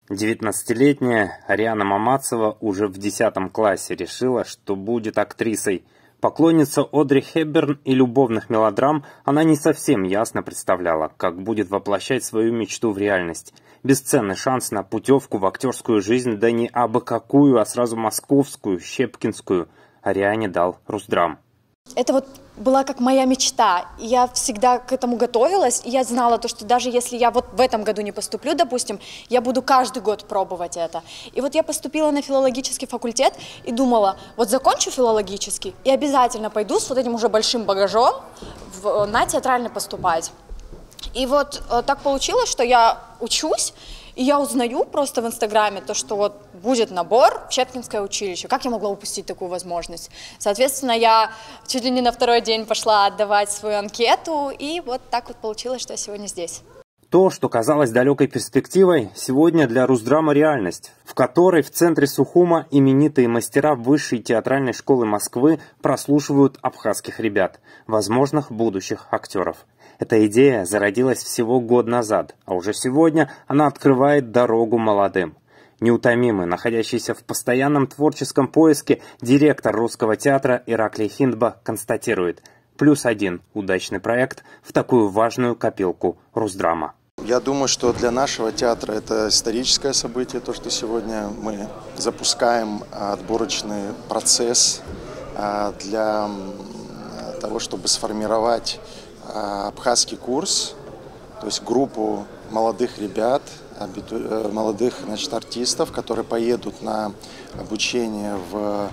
19-летняя Ариана Мамацева уже в 10 классе решила, что будет актрисой. Поклонница Одри Хепберн и любовных мелодрам, она не совсем ясно представляла, как будет воплощать свою мечту в реальность. Бесценный шанс на путевку в актерскую жизнь, да не абы какую, а сразу московскую, щепкинскую, Ариане дал Русдрам. Это вот была как моя мечта. Я всегда к этому готовилась, и я знала то, что даже если я вот в этом году не поступлю, допустим, я буду каждый год пробовать это. И вот я поступила на филологический факультет и думала, вот закончу филологический и обязательно пойду с вот этим уже большим багажом на театральный поступать. И вот так получилось, что я учусь, и я узнаю просто в Инстаграме то, что вот будет набор в Щепкинское училище. Как я могла упустить такую возможность? Соответственно, я чуть ли не на второй день пошла отдавать свою анкету, и вот так вот получилось, что я сегодня здесь. То, что казалось далекой перспективой, сегодня для Русдрама реальность, в которой в центре Сухума именитые мастера Высшей театральной школы Москвы прослушивают абхазских ребят, возможных будущих актеров. Эта идея зародилась всего год назад, а уже сегодня она открывает дорогу молодым. Неутомимый, находящийся в постоянном творческом поиске, директор Русского театра Ираклий Хиндба констатирует: +1 удачный проект в такую важную копилку Русдрама. Я думаю, что для нашего театра это историческое событие, то, что сегодня мы запускаем отборочный процесс для того, чтобы сформировать абхазский курс, то есть группу молодых ребят, молодых, артистов, которые поедут на обучение в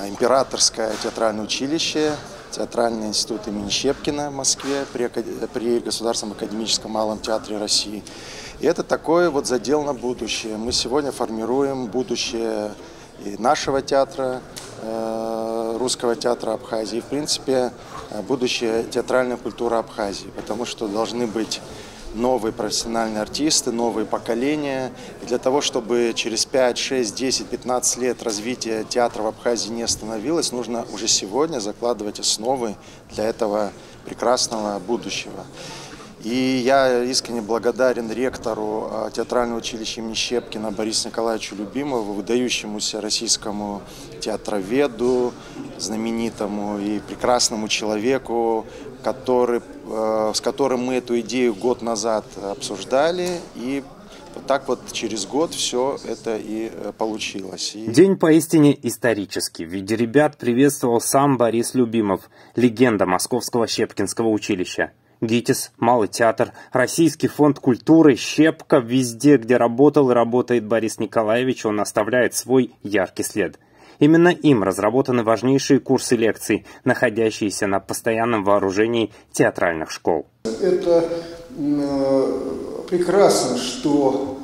Императорское театральное училище, Театральный институт имени Щепкина в Москве при Государственном академическом малом театре России. И это такой вот задел на будущее. Мы сегодня формируем будущее и нашего театра, Русского театра Абхазии, и, в принципе, будущее театральной культуры Абхазии, потому что должны быть новые профессиональные артисты, новые поколения. И для того, чтобы через 5, 6, 10, 15 лет развитие театра в Абхазии не остановилось, нужно уже сегодня закладывать основы для этого прекрасного будущего. И я искренне благодарен ректору театрального училища имени Щепкина Борису Николаевичу Любимову, выдающемуся российскому театроведу, знаменитому и прекрасному человеку, с которым мы эту идею год назад обсуждали, и вот так вот через год все это и получилось. День поистине исторический. В виде ребят приветствовал сам Борис Любимов, легенда Московского Щепкинского училища. ГИТИС, Малый театр, Российский фонд культуры, Щепка, везде, где работал и работает Борис Николаевич, он оставляет свой яркий след. Именно им разработаны важнейшие курсы лекций, находящиеся на постоянном вооружении театральных школ. Это прекрасно, что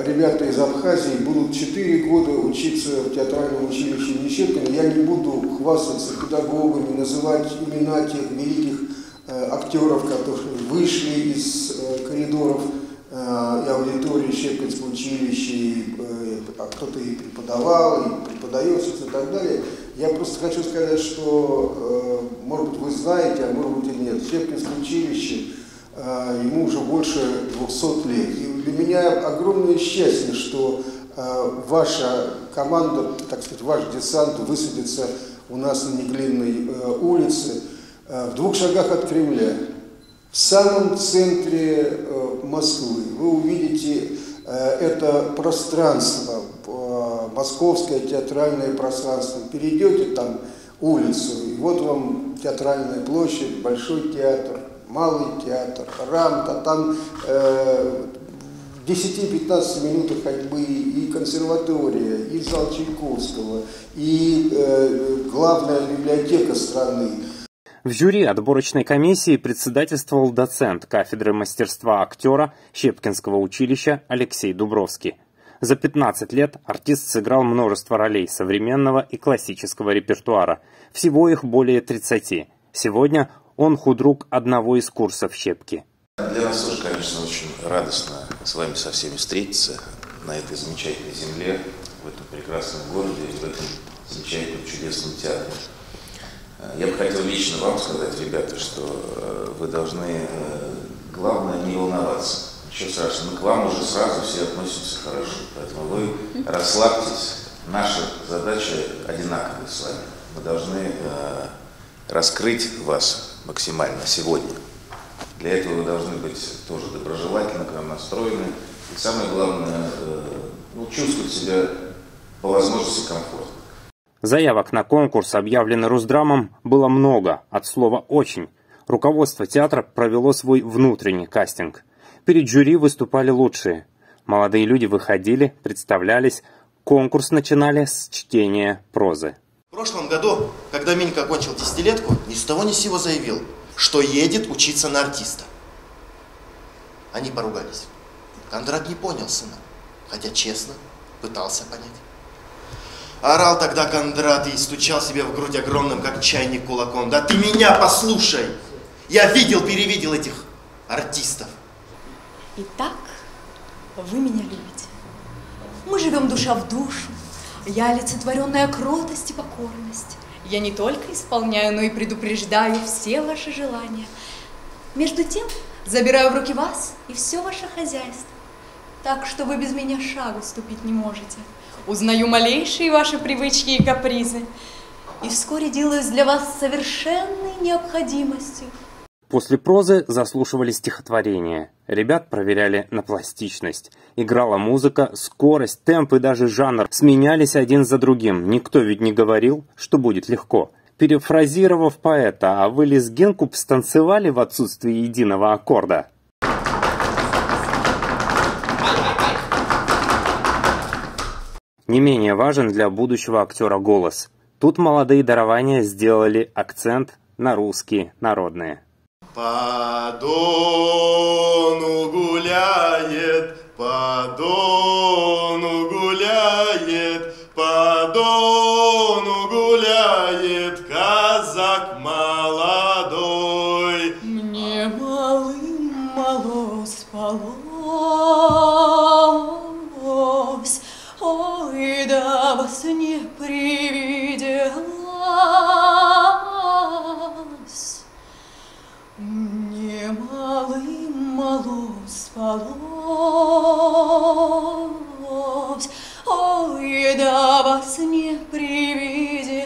ребята из Абхазии будут 4 года учиться в театральном училище имени Щепкина. Я не буду хвастаться педагогами, называть имена тех великих актеров, которые вышли из коридоров и аудитории Щепкинского училища, кто-то и преподавал, и преподает и так далее. Я просто хочу сказать, что, может быть, вы знаете, а может быть и нет, Щепкинское училище, ему уже больше 200 лет. И для меня огромное счастье, что ваша команда, так сказать, ваш десант высадится у нас на Неглинной улице, в 2 шагах от Кремля, в самом центре Москвы. Вы увидите это пространство, московское театральное пространство. Перейдете там улицу, и вот вам театральная площадь, Большой театр, Малый театр, Рамта, там в 10-15 минутах ходьбы и консерватория, и зал Чайковского, и главная библиотека страны. В жюри отборочной комиссии председательствовал доцент кафедры мастерства актера Щепкинского училища Алексей Дубровский. За 15 лет артист сыграл множество ролей современного и классического репертуара. Всего их более 30. Сегодня он худрук одного из курсов Щепки. Для нас тоже, конечно, очень радостно с вами со всеми встретиться на этой замечательной земле, в этом прекрасном городе, в этом замечательном чудесном театре. Я бы хотел лично вам сказать, ребята, что вы должны, главное, не волноваться. Ничего страшного, мы к вам уже сразу все относимся хорошо. Поэтому вы расслабьтесь. Наша задача одинаковая с вами. Мы должны раскрыть вас максимально сегодня. Для этого вы должны быть тоже доброжелательно к нам настроены. И самое главное, чувствовать себя по возможности комфортно. Заявок на конкурс, объявленный Русдрамом, было много, от слова «очень». Руководство театра провело свой внутренний кастинг. Перед жюри выступали лучшие. Молодые люди выходили, представлялись. Конкурс начинали с чтения прозы. В прошлом году, когда Минька окончил 10-летку, ни с того ни с сего заявил, что едет учиться на артиста. Они поругались. Кондрат не понял сына, хотя честно пытался понять. Орал тогда Кондрат и стучал себе в грудь огромным, как чайник, кулаком. Да ты меня послушай! Я видел-перевидел этих артистов. Итак, вы меня любите. Мы живем душа в душу. Я олицетворенная кротость и покорность. Я не только исполняю, но и предупреждаю все ваши желания. Между тем, забираю в руки вас и все ваше хозяйство. Так что вы без меня шагу ступить не можете. Узнаю малейшие ваши привычки и капризы. И вскоре делаюсь для вас совершенной необходимостью. После прозы заслушивали стихотворения. Ребят проверяли на пластичность. Играла музыка, скорость, темп и даже жанр сменялись один за другим. Никто ведь не говорил, что будет легко. Перефразировав поэта, а вы лезгинку станцевали в отсутствии единого аккорда? Не менее важен для будущего актера голос. Тут молодые дарования сделали акцент на русские народные. По Дону гуляет, по Дону гуляет, по Дону гуляет казак молодой. Мне малым мало спалось, ой, да во сне привиделась. Мне малым мало спалось, ой, да во сне привиделась.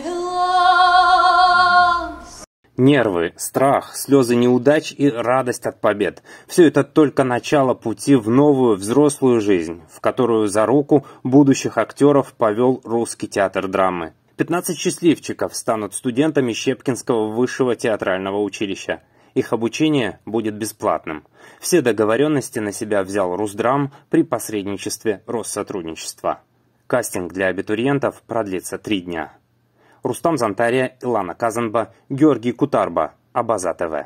Нервы, страх, слезы неудач и радость от побед – все это только начало пути в новую взрослую жизнь, в которую за руку будущих актеров повел Русский театр драмы. 15 счастливчиков станут студентами Щепкинского высшего театрального училища. Их обучение будет бесплатным. Все договоренности на себя взял Русдрам при посредничестве Россотрудничества. Кастинг для абитуриентов продлится 3 дня. Рустам Зантария, Илана Казанба, Георгий Кутарба, Абаза ТВ.